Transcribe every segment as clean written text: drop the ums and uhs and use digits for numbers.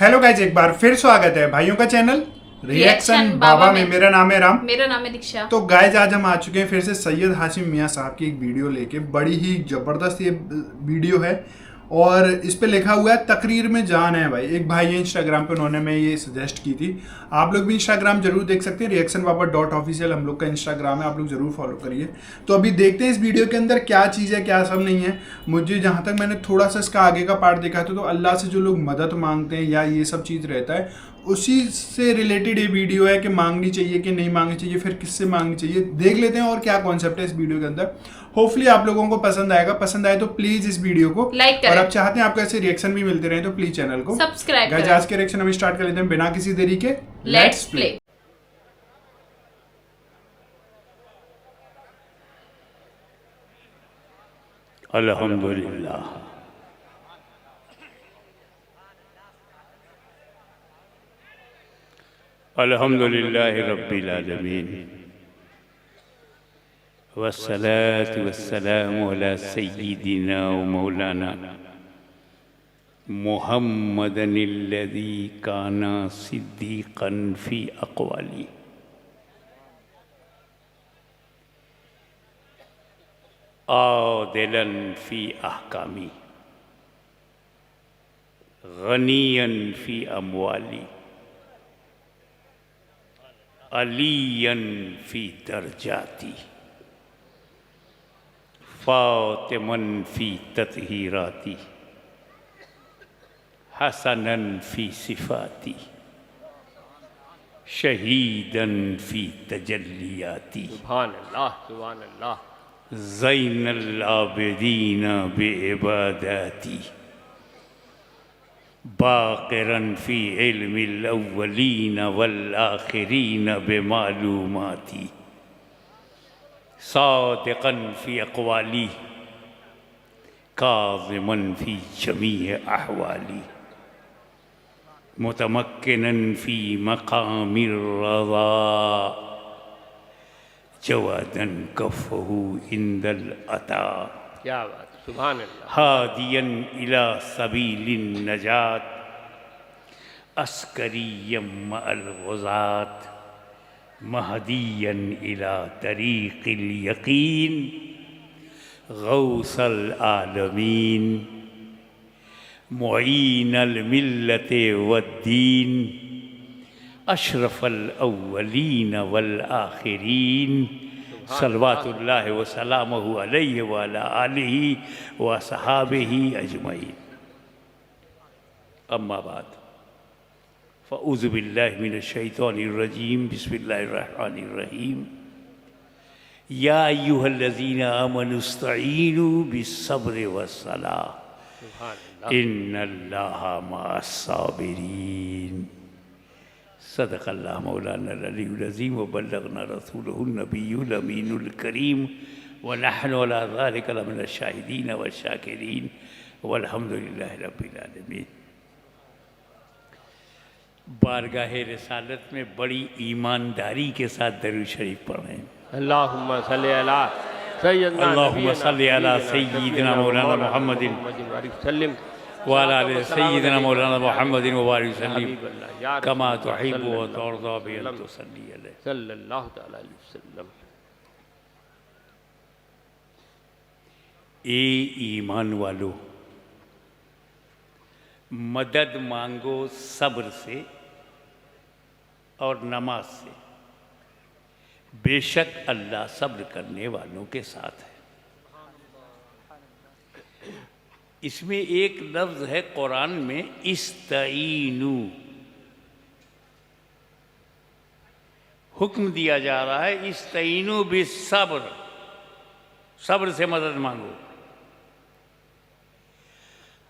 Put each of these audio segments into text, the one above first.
Hello guys, एक बार फिर स्वागत है भाइयों का चैनल रिएक्शन बाबा में। मेरा नाम है राम। मेरा नाम है दीक्षा। तो गाइज आज हम आ चुके हैं फिर से सैयद हाशिम मियाँ साहब की एक वीडियो लेके। बड़ी ही जबरदस्त ये वीडियो है और इस पे लिखा हुआ है तकरीर में जान है। भाई एक भाई है इंस्टाग्राम पे, उन्होंने मैं ये सजेस्ट की थी। आप लोग भी इंस्टाग्राम जरूर देख सकते हैं, रिएक्शन बाबा .ऑफिशियल हम लोग का इंस्टाग्राम है, आप लोग जरूर फॉलो करिए। तो अभी देखते हैं इस वीडियो के अंदर क्या चीज़ है क्या सब नहीं है। मुझे जहाँ तक मैंने थोड़ा सा इसका आगे का पार्ट देखा था, तो अल्लाह से जो लोग मदद मांगते हैं या ये सब चीज़ रहता है, उसी से रिलेटेड ये वीडियो है कि मांगनी चाहिए कि नहीं मांगनी चाहिए, फिर किससे मांगनी चाहिए। देख लेते हैं और क्या कॉन्सेप्ट है इस वीडियो के अंदर। होपफुली आप लोगों को पसंद आएगा। पसंद आए तो प्लीज इस वीडियो को लाइक करें और आप चाहते हैं आपको ऐसे रिएक्शन भी मिलते रहे तो प्लीज चैनल को सब्सक्राइब करें। करें। आज के रिएक्शन हम स्टार्ट कर लेते हैं बिना किसी देरी के। Let's play. अल्हम्दुलिल्लाह। अल्हम्दुलिल्लाहि रब्बिल आलमीन वस्सलातु वस्सलामु अला सय्यिदिना व मौलाना मुहम्मदिनिल्लज़ी काना सिद्दीक़न फ़ी अक़वाली आदिलन फ़ी अहकामी गनियन फ़ी अमवाली अलियन फ़ी दरजाती फ़ातिमन फ़ी तत्हीराती हसनन फ़ी सिफ़ाती शहीदन फ़ी तजल्लियाती सुभान अल्लाह सुभान अल्लाह। ज़ैनल आबिदीन बिइबादाती बाक़िरन फ़ी इल्मिल अव्वलीन वल आखिरीन बिमालूमाती सादिक़न फ़ी अक़वाली काज़िमन फ़ी जमीअ अहवाली मुतमक्किनन फ़ी मक़ामिर रज़ा जवादन कफ़हू इंदल अता क्या बात, सुभान अल्लाह। हादियन इला सबीलिन नजात अस्करियम मअल गुज़ात महदियन इला तरीक़िल यक़ीन गौसल आलमीन मुईनल मिल्लते वद्दीन अशरफल अव्वलीन वल आखिरीन सल्लल्लाहु व सलामुहु अलैहि व अला आलिहि व सहाबिहि अजमईन। अम्मा बाद फ़ऊज़ु बिल्लाहि मिनश शैतानिर रजीम बिस्मिल्लाहिर रहमानिर रहीम। या अय्युहल्लज़ीना आमनुस्तईनु बिस्सब्रि वस्सलाह इन्नल्लाहा मअस्साबिरीन। सदक़ल्लाहु मौलाना अल-अलीयुल अज़ीम व बल्लगना रसूलुहुन नबियुल अमीनुल करीम व नहनु अला ज़ालिका लमिनश शाहिदीन व शाकिरीन वल्हम्दुलिल्लाहि रब्बिल आलमीन। बारगाहे रिसालत में बड़ी ईमानदारी के साथ दरूद शरीफ पढ़ें। अल्लाहुम्मा सल्ली अला सय्यदना अल्लाहुम्मा सल्ली अला सय्यिदिना मौलाना मुहम्मदिन सल्लिम व अला आलि सय्यिदिना मौलाना मुहम्मदिन व बारिक वसल्लिम कमा तुहिब्बु व तुरज़ा बि अन तुसल्ली अलैहि सल्लल्लाहु तआला अलैहि वसल्लम। ए ईमान वालो, मदद मांगो सब्र से और नमाज से, बेशक अल्लाह सब्र करने वालों के साथ है। इसमें एक लफ्ज़ है कुरान में इस्तईनु, हुक्म दिया जा रहा है इस्तईनु बिस्सब्र, सब्र से मदद मांगो।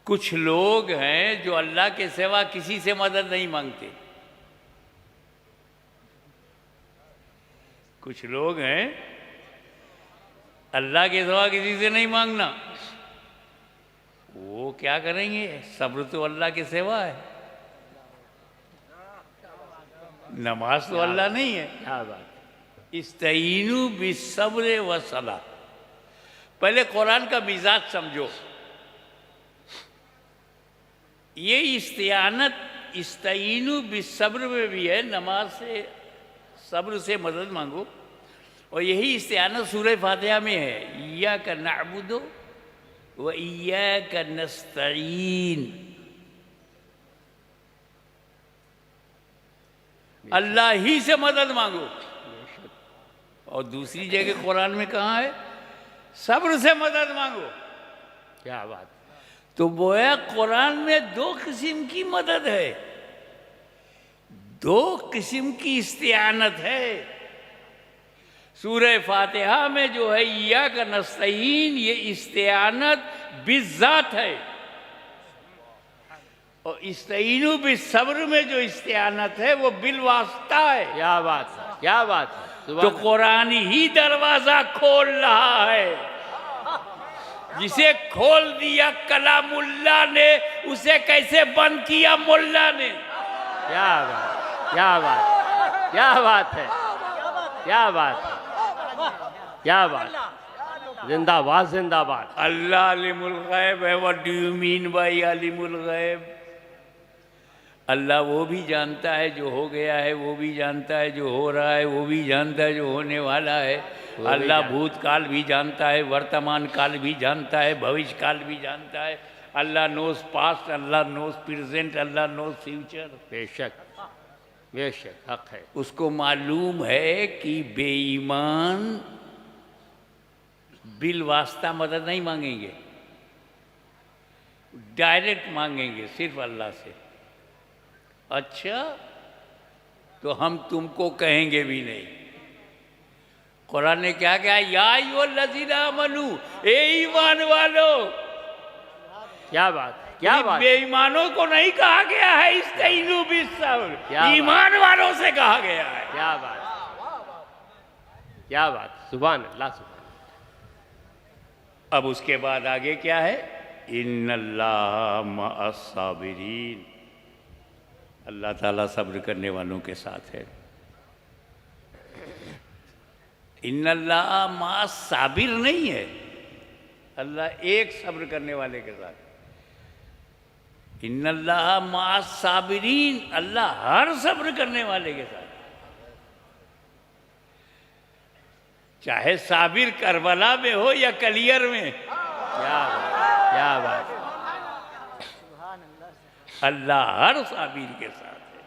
कुछ लोग हैं जो अल्लाह के सिवा किसी से मदद नहीं मांगते। कुछ लोग हैं अल्लाह के सिवा किसी से नहीं मांगना, वो क्या करेंगे? सब्र तो अल्लाह के सिवा है, नमाज तो अल्लाह नहीं है। क्या बात, इस्तईनु बिस्सब्र व सला। पहले कुरान का मिजाज समझो। ये इस्तियानत इस्तईनु बिस्सब्र में भी है, नमाज से सब्र से मदद मांगो, और यही इस्तिआनत सूरह फातिहा में है, इय्याका नअबुदु व इय्याका नस्तईन। अल्लाह ही से मदद मांगो। और दूसरी जगह कुरान में कहाँ है, सब्र से मदद मांगो। क्या बात। तो बोया कुरान में दो किस्म की मदद है, दो किस्म की इस्तिआनत है। सूरह फातिहा में जो है इय्याका नस्तईन, ये इस्तिआनत बिज़ात है, और इस्तईनु बिस्सब्र में जो इस्तिआनत है वो बिलवास्ता है। क्या बात है, क्या बात है। तो कुरान ही दरवाजा खोल रहा है, जिसे खोल दिया कलामुल्लाह ने, उसे कैसे बंद किया मुल्ला ने। क्या बात, क्या बात, क्या बात है, क्या बात है, क्या बात। जिंदाबाद, जिंदाबाद। अल्लाह अलीमुल गैब है। What do you mean by Alimul गैब? अल्लाह वो भी जानता है जो हो गया है, वो भी जानता है जो हो रहा है, वो भी जानता है जो होने वाला है। अल्लाह भूतकाल भी जानता है, वर्तमान काल भी जानता है, भविष्य काल भी जानता है। अल्लाह नोज पास्ट, अल्लाह नोज प्रेजेंट, अल्लाह नोज फ्यूचर। बेशक, बेशक, हक है। उसको मालूम है कि बेईमान बिल वास्ता मदद नहीं मांगेंगे, डायरेक्ट मांगेंगे सिर्फ अल्लाह से। अच्छा, तो हम तुमको कहेंगे भी नहीं। कुरान ने क्या कहा, या अय्युहल्लज़ीना आमनू, ए ईमान वालों। क्या बात, क्या बात। बेईमानों को नहीं कहा गया है इस्तईनु बिस्सब्र, ईमान वालों से कहा गया है। क्या बात, क्या बात। सुभान अल्लाह, सुभान। अब उसके बाद आगे क्या है, इन्नल्लाह मअस साबिरीन, अल्लाह ताला सब्र करने वालों के साथ है। इन्नल्लाह मअस साबिर नहीं है, अल्लाह एक सब्र करने वाले के साथ। इन्नल्लाह मअस साबिरीन, अल्लाह हर सब्र करने वाले के साथ। चाहे साबिर करबला में हो या कलियर में। क्या बात, क्या बात। अल्लाह हर साबिर के साथ है।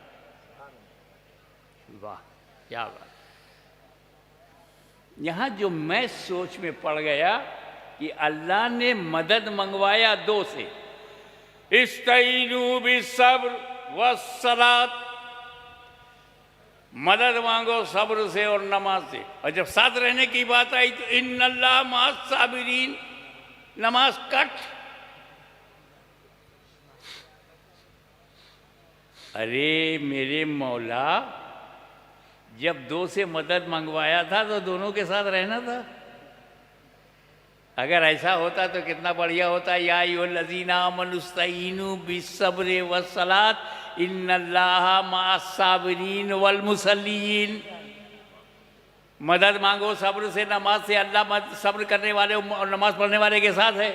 वाह, क्या बात। यहाँ जो मैं सोच में पड़ गया कि अल्लाह ने मदद मंगवाया दो से, इस्तईनु बिस्सब्र वस्सलात, मदद मांगो सब्र से और नमाज से। और जब साथ रहने की बात आई तो इन्नल्लाह मअस साबिरीन, नमाज कट। अरे मेरे मौला, जब दो से मदद मंगवाया था तो दोनों के साथ रहना था। अगर ऐसा होता तो कितना बढ़िया होता। या अय्युहल्लज़ीना आमनू इस्तईनु बिस्सब्रि वस्सलात इन्नल्लाह मअस साबिरीन वल मुसल्लीन। मदद मांगो सब्र से, नमाज से, अल्लाह सब्र करने वाले और नमाज पढ़ने वाले के साथ है।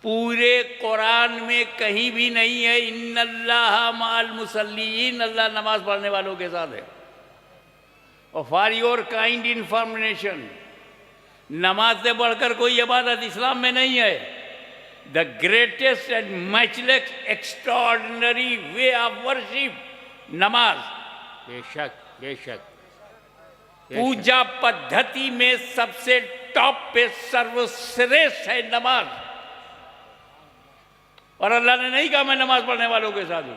पूरे कुरान में कहीं भी नहीं है इन्नल्लाह मअल मुसल्लीन, अल्लाह नमाज पढ़ने वालों के साथ है। और फॉर योर काइंड इंफॉर्मेशन, नमाज से बढ़कर कोई इबादत इस्लाम में नहीं है। The greatest and matchless extraordinary way of worship, नमाज। बेशक, बेशक। पूजा पद्धति में सबसे टॉप पे सर्वश्रेष्ठ है नमाज। और अल्लाह ने नहीं कहा मैं नमाज पढ़ने वालों के साथ हूं।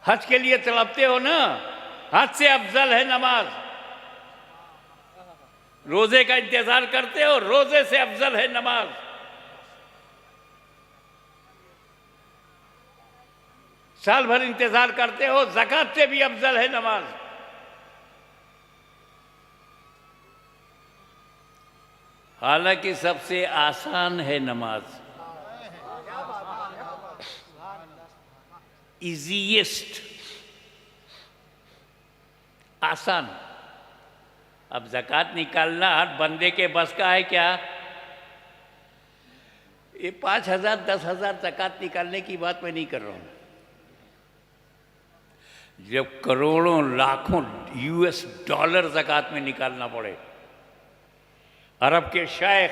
हज के लिए तड़पते हो ना, हज से अफजल है नमाज। रोजे का इंतजार करते हो, रोजे से अफजल है नमाज। साल भर इंतजार करते हो, ज़कात से भी अफजल है नमाज। हालांकि सबसे आसान है नमाज, इजीएस्ट, आसान। अब ज़कात निकालना हर बंदे के बस का है क्या? ये 5,000 10,000 ज़कात निकालने की बात मैं नहीं कर रहा हूँ। जब करोड़ों लाखों US डॉलर ज़कात में निकालना पड़े, अरब के शेख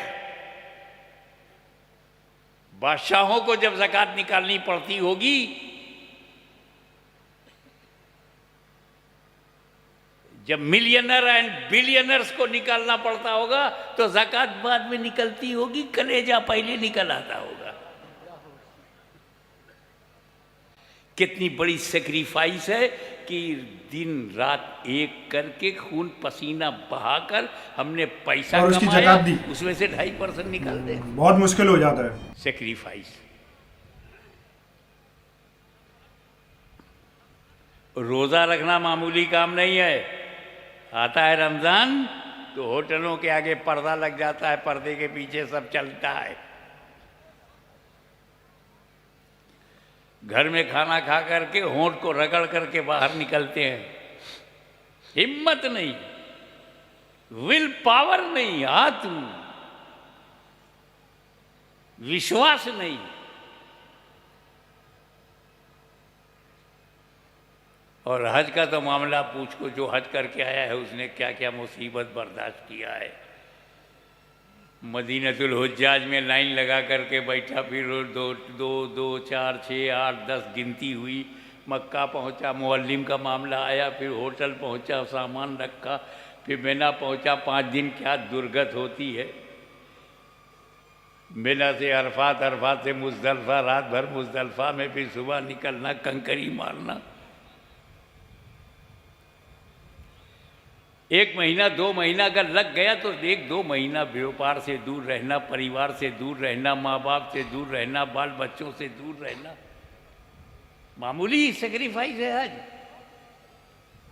बादशाहों को जब ज़कात निकालनी पड़ती होगी, जब मिलियनर एंड बिलियनर्स को निकालना पड़ता होगा, तो ज़कात बाद में निकलती होगी, कलेजा पहले निकल आता होगा। कितनी बड़ी सेक्रीफाइस है कि दिन रात एक करके खून पसीना बहाकर हमने पैसा और उसकी कमाया, ज़कात दी। उसमें से 2.5% निकाल दे। बहुत मुश्किल हो जाता है। सेक्रीफाइस। रोज़ा रखना मामूली काम नहीं है। आता है रमज़ान तो होटलों के आगे पर्दा लग जाता है, पर्दे के पीछे सब चलता है। घर में खाना खा करके होंठ को रगड़ करके बाहर निकलते हैं। हिम्मत नहीं, विल पावर नहीं, आत्म विश्वास नहीं। और हज का तो मामला पूछ को, जो हज करके आया है उसने क्या क्या मुसीबत बर्दाश्त किया है। मदीनतुल हुज्जाज में लाइन लगा करके बैठा, फिर 2 4 6 8 10 गिनती हुई। मक्का पहुंचा, मुअल्लिम का मामला आया, फिर होटल पहुंचा, सामान रखा, फिर मिना पहुंचा। 5 दिन क्या दुर्गत होती है। मिना से अरफात, अरफात से मुज़दलिफ़ा, रात भर मुज़दलिफ़ा में, फिर सुबह निकलना, कंकरी मारना। 1 महीना 2 महीना अगर लग गया तो 1-2 महीना व्यापार से दूर रहना, परिवार से दूर रहना, माँ बाप से दूर रहना, बाल बच्चों से दूर रहना, मामूली सेक्रीफाइस है हज।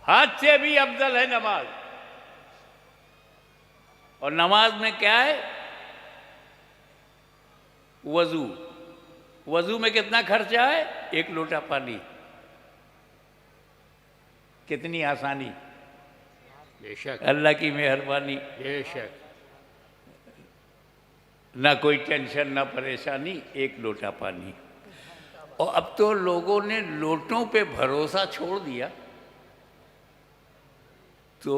हज से भी अफजल है नमाज। और नमाज में क्या है? वजू। वजू में कितना खर्चा है? 1 लोटा पानी। कितनी आसानी, बेशक, अल्लाह की मेहरबानी। बेशक। ना कोई टेंशन, ना परेशानी, 1 लोटा पानी। और अब तो लोगों ने लोटों पे भरोसा छोड़ दिया, तो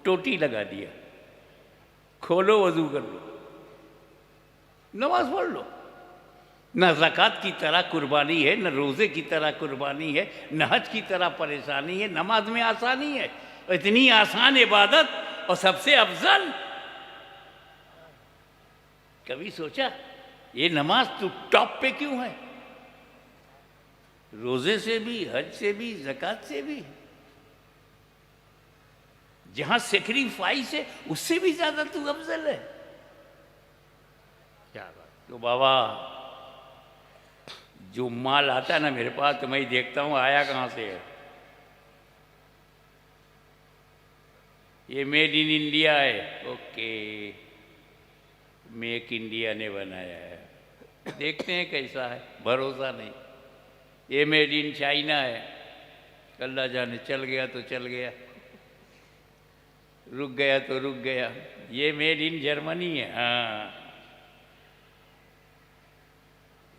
टोटी लगा दिया, खोलो वजू कर लो, नमाज पढ़ लो। न ज़कात की तरह कुर्बानी है, न रोज़े की तरह कुर्बानी है, न हज की तरह परेशानी है। नमाज में आसानी है। इतनी आसान इबादत और सबसे अफजल। कभी सोचा ये नमाज तो टॉप पे क्यों है? रोजे से भी, हज से भी, ज़कात से भी। जहां सेक्रीफाइस है उससे भी ज्यादा तू अफजल है। क्या बात। तो बाबा, जो माल आता है ना मेरे पास, तो मैं ही देखता हूँ आया कहाँ से है। ये मेड इन इंडिया है। ओके, मेक इंडिया ने बनाया है। देखते हैं कैसा है, भरोसा नहीं। ये मेड इन चाइना है। अल्लाह जाने, चल गया तो चल गया, रुक गया तो रुक गया। ये मेड इन जर्मनी है। हाँ,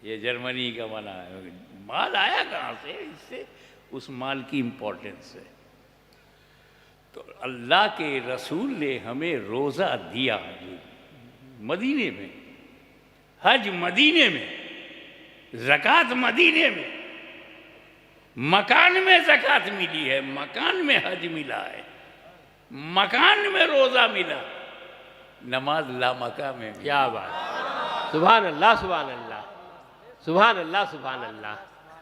ये जर्मनी का बना है। माल आया कहाँ से? इससे उस माल की इम्पोर्टेंस है। तो अल्लाह के रसूल ने हमें रोज़ा दिया मदीने में, हज मदीने में, ज़कात मदीने में। मकान में ज़कात मिली है, मकान में हज मिला है, मकान में रोज़ा मिला, नमाज ला मका में। क्या बात। सुभान अल्लाह, सुभान अल्लाह, सुभान अल्लाह, सुभान अल्लाह।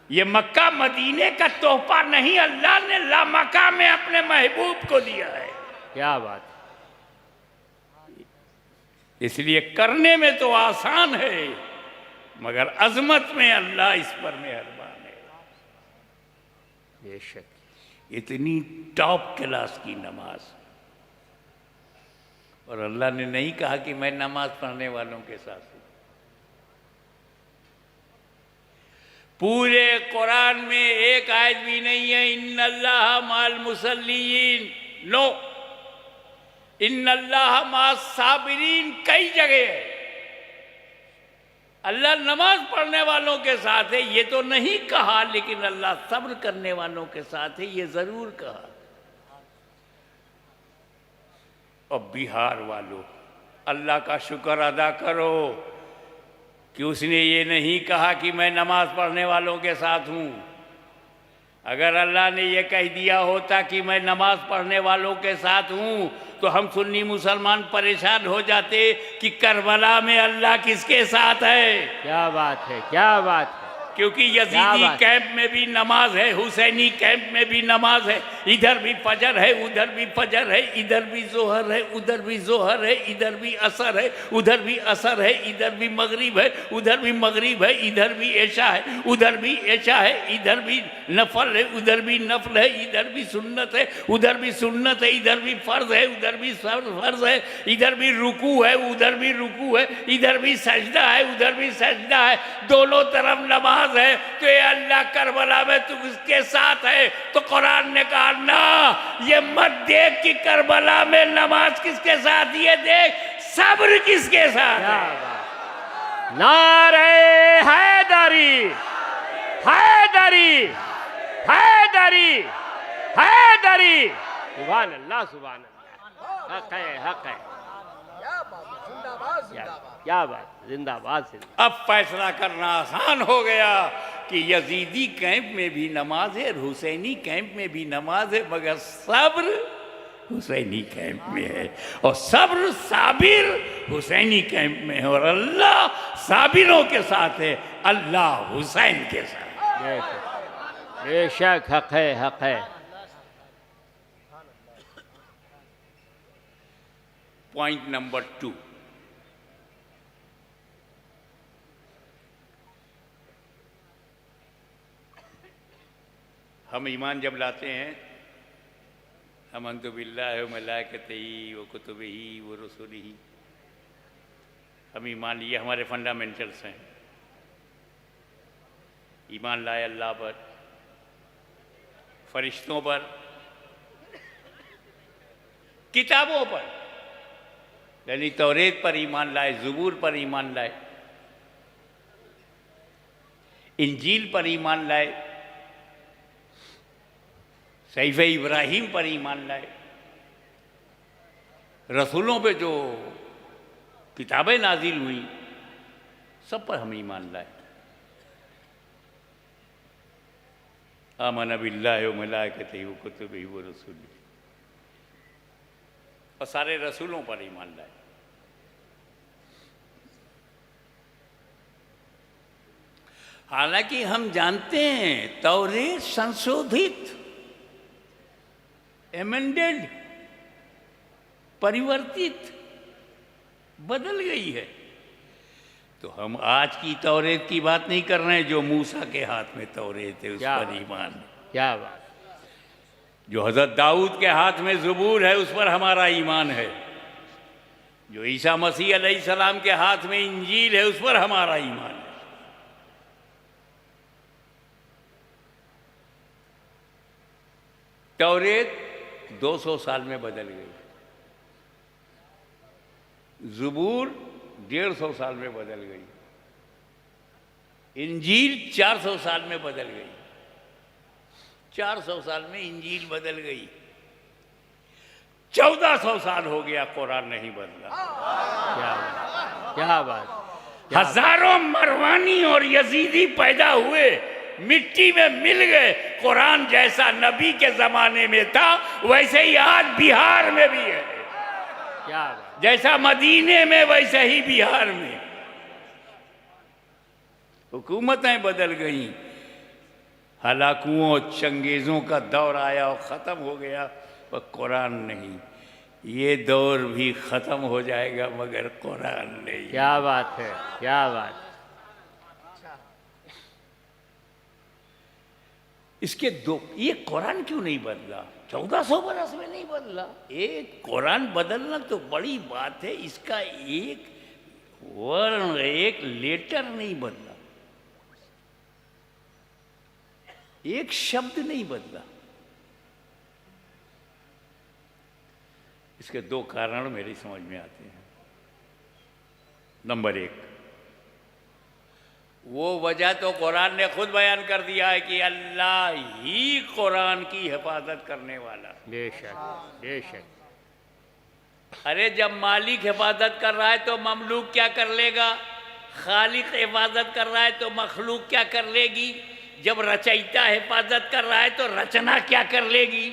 ये मक्का मदीने का तोहफा नहीं, अल्लाह ने ला मका में अपने महबूब को दिया है। क्या बात। इसलिए करने में तो आसान है, मगर अजमत में अल्लाह इस पर मेहरबान है। बेशक। इतनी टॉप क्लास की नमाज। और अल्लाह ने नहीं कहा कि मैं नमाज पढ़ने वालों के साथ हूं। पूरे कुरान में एक आयत भी नहीं है इन्नल्लाह माल मुसल्लीन। नो, इन्नल्लाह मास साबिरीन कई जगह है। अल्लाह नमाज पढ़ने वालों के साथ है ये तो नहीं कहा, लेकिन अल्लाह सब्र करने वालों के साथ है ये जरूर कहा। और बिहार वालों, अल्लाह का शुक्र अदा करो कि उसने ये नहीं कहा कि मैं नमाज पढ़ने वालों के साथ हूं। अगर अल्लाह ने ये कह दिया होता कि मैं नमाज पढ़ने वालों के साथ हूं, तो हम सुन्नी मुसलमान परेशान हो जाते कि करबला में अल्लाह किसके साथ है। क्या बात है, क्या बात है। क्योंकि यजीदी कैंप में भी नमाज है, हुसैनी कैंप में भी नमाज है, इधर भी फजर है, उधर भी फजर है, इधर भी जोहर है, उधर भी जोहर है, इधर भी असर है, उधर भी असर है, इधर भी मगरिब है, उधर भी मगरिब है, इधर भी ऐशा है, उधर भी ऐशा है, इधर भी नफल है, उधर भी नफल है, इधर भी सुन्नत है, उधर भी सुन्नत है, इधर भी फर्ज है, उधर भी फर्ज है, इधर भी रुकू है, उधर भी रुकू है, इधर भी सजदा है, उधर भी सजदा है, दोनों तरफ नमाज है। तो ये अल्लाह करबला में तू किसके साथ है? तो कुरान ने कहा ना, ये मत देख कि करबला में नमाज किसके साथ, ये देख सब्र किसके साथ है। नारे हैदरी, हैदरी, हैदरी, हैदरी। सुभान अल्लाह, सुभान अल्लाह। हक है, हक है। क्या बात, जिंदाबाद जिंदाबाद। अब फैसला करना आसान हो गया कि यजीदी कैंप में भी नमाज है और हुसैनी कैंप में भी नमाज है, मगर सब्र हुसैनी कैंप में है और सब्र साबिर हुसैनी कैंप में है। और अल्लाह साबिरों के साथ है, अल्लाह हुसैन के साथ। बेशक हक है, हक है। पॉइंट नंबर 2, हम ईमान जब लाते हैं, अमन्तु बिल्लाहि व मलाइकतिही व कुतुबिही व रुसुलिही, हम ईमान लिए, हमारे फंडामेंटल्स हैं। ईमान लाए अल्लाह पर, फरिश्तों पर, किताबों पर, यानी तौरेत पर ईमान लाए, ज़बूर पर ईमान लाए, इंजील पर ईमान लाए, सहीफ़े इब्राहीम पर ईमान लाए, रसूलों पे जो किताबें नाजिल हुई सब पर हम ईमान लाए। आमना बिल्लाहि व मलाइकतिही व कुतुबिही व रुसुलिही, और सारे रसूलों पर ईमान लाए। हालांकि हम जानते हैं तौरेत संशोधित, एमेंडेड, परिवर्तित, बदल गई है। तो हम आज की तौरेत की बात नहीं कर रहे हैं जो मूसा के हाथ में तौरेत है उस पर ईमान। क्या बात। जो हजरत दाऊद के हाथ में ज़बूर है उस पर हमारा ईमान है। जो ईसा मसीह अलैहिस्सलाम के हाथ में इंजील है उस पर हमारा ईमान है। तौरेत 200 साल में बदल गई, ज़बूर 150 साल में बदल गई, इंजील 400 साल में बदल गई। 400 साल में इंजील बदल गई। 1400 साल हो गया कुरान नहीं बदला। क्या बात, क्या बात। हजारों मरवानी और यजीदी पैदा हुए, मिट्टी में मिल गए। कुरान जैसा नबी के जमाने में था वैसे ही आज बिहार में भी है। क्या बात। जैसा मदीने में वैसे ही बिहार में। हुकूमतें बदल गई, हलाकुओं चंगेजों का दौर आया और ख़त्म हो गया, पर कुरान नहीं। ये दौर भी ख़त्म हो जाएगा मगर कुरान नहीं। क्या बात है, क्या बात। इसके दो, ये कुरान क्यों नहीं बदला? 1400 बरस में नहीं बदला। एक कुरान बदलना तो बड़ी बात है, इसका एक वर्ण, एक लेटर नहीं बदला, एक शब्द नहीं बदला। इसके दो कारण मेरी समझ में आते हैं। नंबर 1, वो वजह तो कुरान ने खुद बयान कर दिया है कि अल्लाह ही कुरान की हिफाजत करने वाला। बेशक बेशक। अरे जब मालिक हिफाजत कर रहा है तो ममलूक क्या कर लेगा? खालिक हिफाजत कर रहा है तो मखलूक क्या कर लेगी? जब रचयिता हिफाजत कर रहा है तो रचना क्या कर लेगी?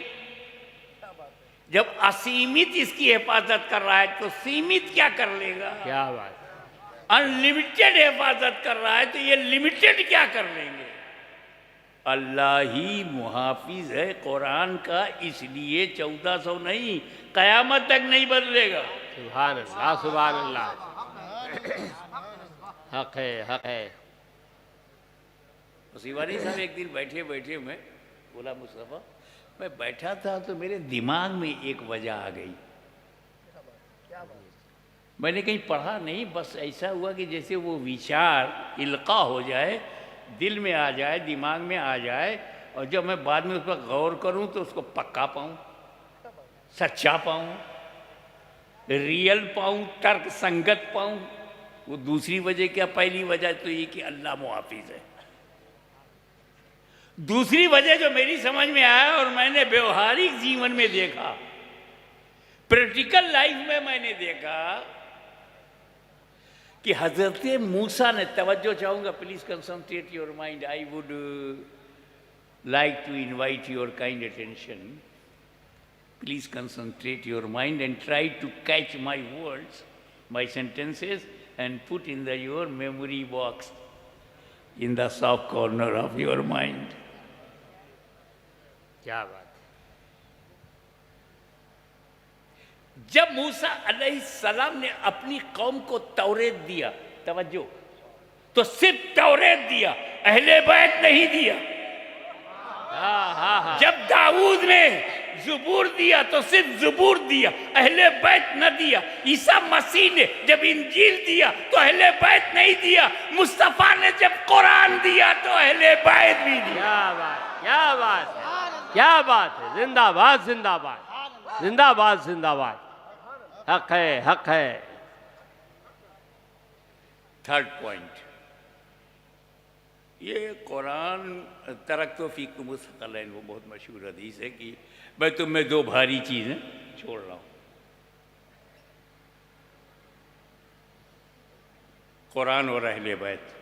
जब असीमित इसकी हिफाजत कर रहा है तो सीमित क्या कर लेगा? क्या बात। अनलिमिटेड हिफाजत कर रहा है तो ये लिमिटेड क्या कर लेंगे? अल्लाह ही मुहाफिज है कुरान का, इसलिए 1400 नहीं, कयामत तक नहीं बदलेगा। सुभान अल्लाह सुभान अल्लाह। हक है हक है। मुसीबानी साहब एक दिन बैठे बैठे मैं बोला, मुस्तफ़ा मैं बैठा था तो मेरे दिमाग में एक वजह आ गई। मैंने कहीं पढ़ा नहीं, बस ऐसा हुआ कि जैसे वो विचार इल्का हो जाए, दिल में आ जाए, दिमाग में आ जाए, और जब मैं बाद में उस पर गौर करूं तो उसको पक्का पाऊं, सच्चा पाऊं, रियल पाऊं, तर्क संगत पाऊं। वो दूसरी वजह क्या? पहली वजह तो ये कि अल्लाह मुहाफिज है। दूसरी वजह जो मेरी समझ में आया और मैंने व्यवहारिक जीवन में देखा, प्रैक्टिकल लाइफ में मैंने देखा कि हजरत मूसा ने, तवज्जो चाहूंगा, please concentrate your mind, I would like to invite your kind attention, please concentrate your mind and try to catch my words, my sentences and put in the your memory box in the soft corner of your mind. क्या बात। जब मूसा अलैहिस्सलाम ने अपनी कौम को तौरेत दिया, तवज्जो, तो सिर्फ तौरेत दिया, अहले बैत नहीं दिया। जब दाऊद ने ज़बूर दिया तो सिर्फ ज़बूर दिया, अहले बैत न दिया। ईसा मसीह ने जब इंजील दिया तो अहले बैत नहीं दिया। मुस्तफ़ा ने जब कुरान दिया तो अहले बैत भी दिया। क्या बात, क्या बात है, क्या बात है। जिंदाबाद जिंदाबाद जिंदाबाद जिंदाबाद। हक है हक है। थर्ड पॉइंट, ये कुरान तरक्तो फीकुम मुस्तक़िलन, वो बहुत मशहूर हदीस है कि मैं तुम्हें दो भारी चीज़ें छोड़ रहा हूँ, कुरान और अहले बैत।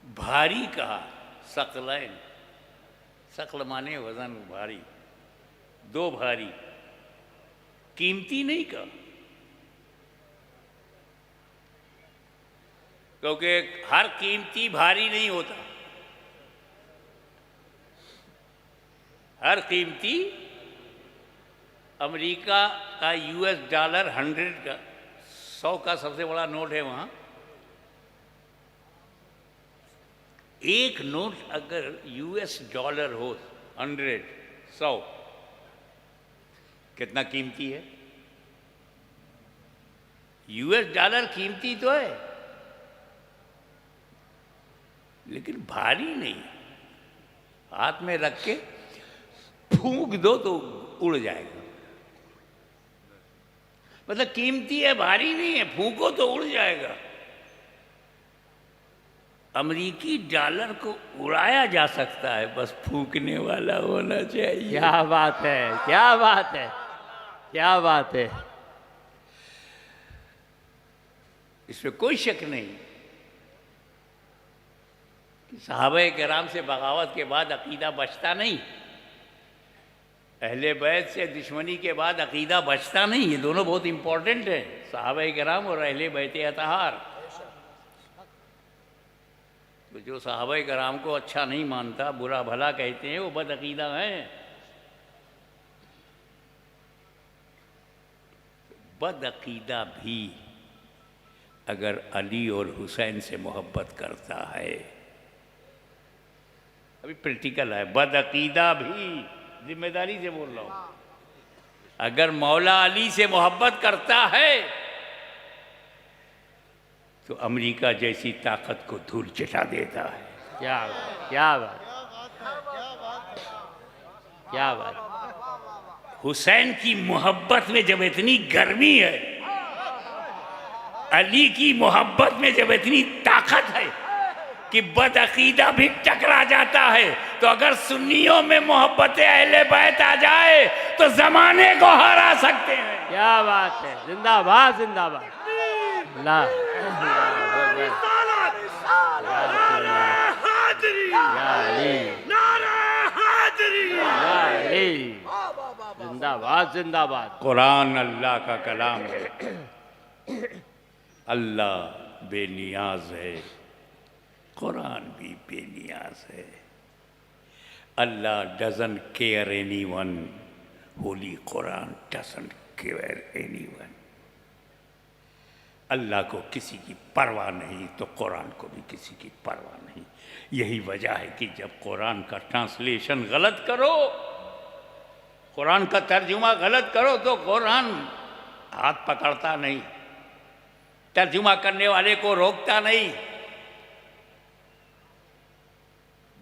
भारी कहा, सकलैन, सकल माने वजन, भारी, दो भारी, कीमती नहीं कहा, क्योंकि हर कीमती भारी नहीं होता। हर कीमती, अमेरिका का US डॉलर 100 का, 100 का सबसे बड़ा नोट है वहाँ। एक नोट अगर US डॉलर हो 100, 100, कितना कीमती है? US डॉलर कीमती तो है, लेकिन भारी नहीं। हाथ में रख के फूंक दो तो उड़ जाएगा। मतलब कीमती है, भारी नहीं है, फूंको तो उड़ जाएगा। अमेरिकी डॉलर को उड़ाया जा सकता है, बस फूंकने वाला होना चाहिए। क्या बात है, क्या बात है, क्या बात है। इसमें कोई शक नहीं कि सहाबा किराम से बगावत के बाद अकीदा बचता नहीं, अहले बैत से दुश्मनी के बाद अकीदा बचता नहीं। ये दोनों बहुत इंपॉर्टेंट हैं, सहाबा किराम और अहले बैत अतहार। तो जो सहाबा किराम को अच्छा नहीं मानता, बुरा भला कहते हैं, वो बदअकीदा हैं। बदअकीदा भी अगर अली और हुसैन से मोहब्बत करता है, अभी प्रैक्टिकल है, बदअकीदा भी, जिम्मेदारी से बोल रहा हूं, अगर मौला अली से मोहब्बत करता है तो अमेरिका जैसी ताकत को धूल चटा देता है। क्या बात, क्या बात, क्या बात। हुसैन की मोहब्बत में जब इतनी गर्मी है, अली की मोहब्बत में जब इतनी ताकत है कि बदअकीदा भी टकरा जाता है, तो अगर सुन्नियों में मोहब्बत अहले बैत आ जाए तो जमाने को हरा सकते हैं। क्या बात है, जिंदाबाद जिंदाबाद। अल्लाह जिंदाबाद जिंदाबाद। कुरान अल्लाह का कलाम है, अल्लाह बेनियाज है, कुरान भी बेनियाज है। Allah doesn't care anyone, holy Quran doesn't care anyone. Allah को किसी की परवाह नहीं तो कुरान को भी किसी की परवाह नहीं। यही वजह है कि जब कुरान का ट्रांसलेशन गलत करो, कुरान का तर्जुमा गलत करो, तो कुरान हाथ पकड़ता नहीं, तर्जुमा करने वाले को रोकता नहीं।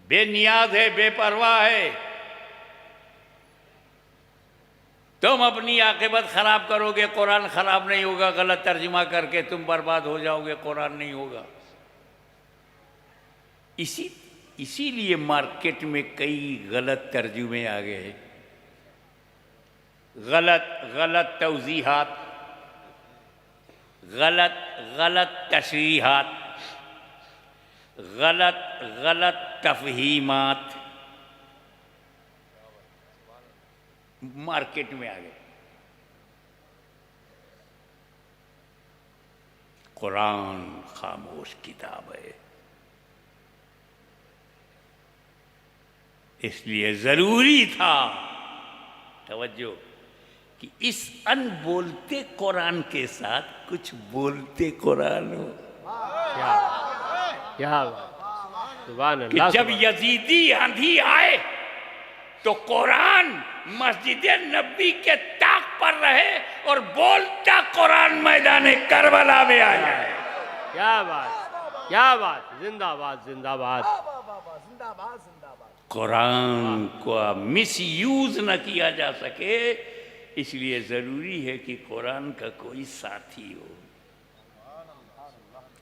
बेनियाज है, बेपरवाह है। तुम अपनी आकिबत खराब करोगे, कुरान खराब नहीं होगा। गलत तर्जुमा करके तुम बर्बाद हो जाओगे, कुरान नहीं होगा। इसीलिए मार्केट में कई गलत तर्जुमे आ गए, गलत तौजीहात, गलत तशरीहात, गलत तफहीमात मार्केट में आ गए। कुरान खामोश किताब है, इसलिए जरूरी था, तवज्जो, कि इस अनबोलते कुरान के साथ कुछ बोलते कुरान हो। क्या सुभान अल्लाह। कि जब यजीदी आंधी आए तो कुरान मस्जिद नबी के ताक पर रहे और बोलता कुरान मैदान करबला में आ जाए। क्या बात, क्या बात, जिंदाबाद जिंदाबाद। कुरान को मिसयूज न किया जा सके, इसलिए जरूरी है कि कुरान का कोई साथी हो।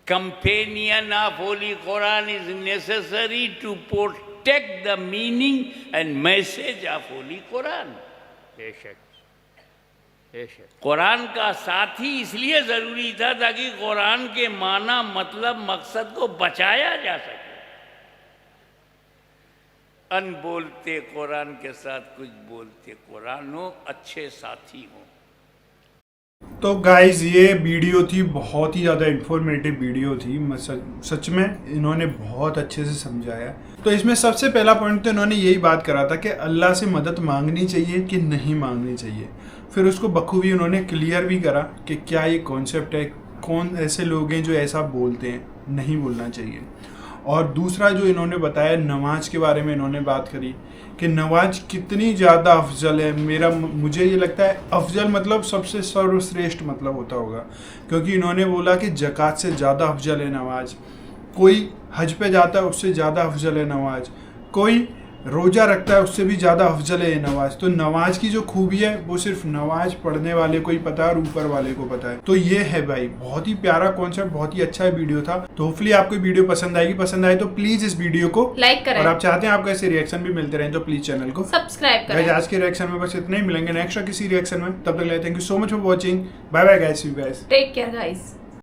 Companion of holy Quran is necessary to protect the meaning and message of holy Quran. Quran का साथी इसलिए जरूरी था ताकि कुरान के माना, मतलब, मकसद को बचाया जा सके। अनबोलते कुरान के साथ कुछ बोलते कुरान हो, अच्छे साथी हो। तो गाइज ये वीडियो थी, बहुत ही ज़्यादा इंफॉर्मेटिव वीडियो थी। सच में इन्होंने बहुत अच्छे से समझाया। तो इसमें सबसे पहला पॉइंट तो इन्होंने यही बात करा था कि अल्लाह से मदद मांगनी चाहिए कि नहीं मांगनी चाहिए। फिर उसको बखूबी उन्होंने क्लियर भी करा कि क्या ये कॉन्सेप्ट है, कौन ऐसे लोग हैं जो ऐसा बोलते हैं, नहीं बोलना चाहिए। और दूसरा जो इन्होंने बताया, नमाज के बारे में इन्होंने बात करी कि नमाज कितनी ज़्यादा अफजल है। मुझे ये लगता है अफजल मतलब सबसे सर्वश्रेष्ठ मतलब होता होगा, क्योंकि इन्होंने बोला कि ज़कात से ज़्यादा अफजल है नमाज। कोई हज पे जाता है उससे ज़्यादा अफजल है नमाज। कोई रोज़ा रखता है उससे भी ज़्यादा अफजल है नमाज। तो नमाज की जो खूबी है वो सिर्फ नमाज पढ़ने वाले को ही पता है और ऊपर वाले को पता है। तो ये है भाई, बहुत ही प्यारा कॉन्सेप्ट, बहुत ही अच्छा वीडियो था। तो होपफुली आपको वीडियो पसंद आएगी। पसंद आए तो प्लीज इस वीडियो को लाइक करें, और आप चाहते हैं आपको ऐसे रिएक्शन भी मिलते रहे तो प्लीज चैनल को सब्सक्राइब करें। आज के रिएक्शन में बस इतना ही, मिलेंगे नेक्स्ट किसी रिएक्शन में। तब तक thank you so much for watching. Bye bye guys, you guys take care guys.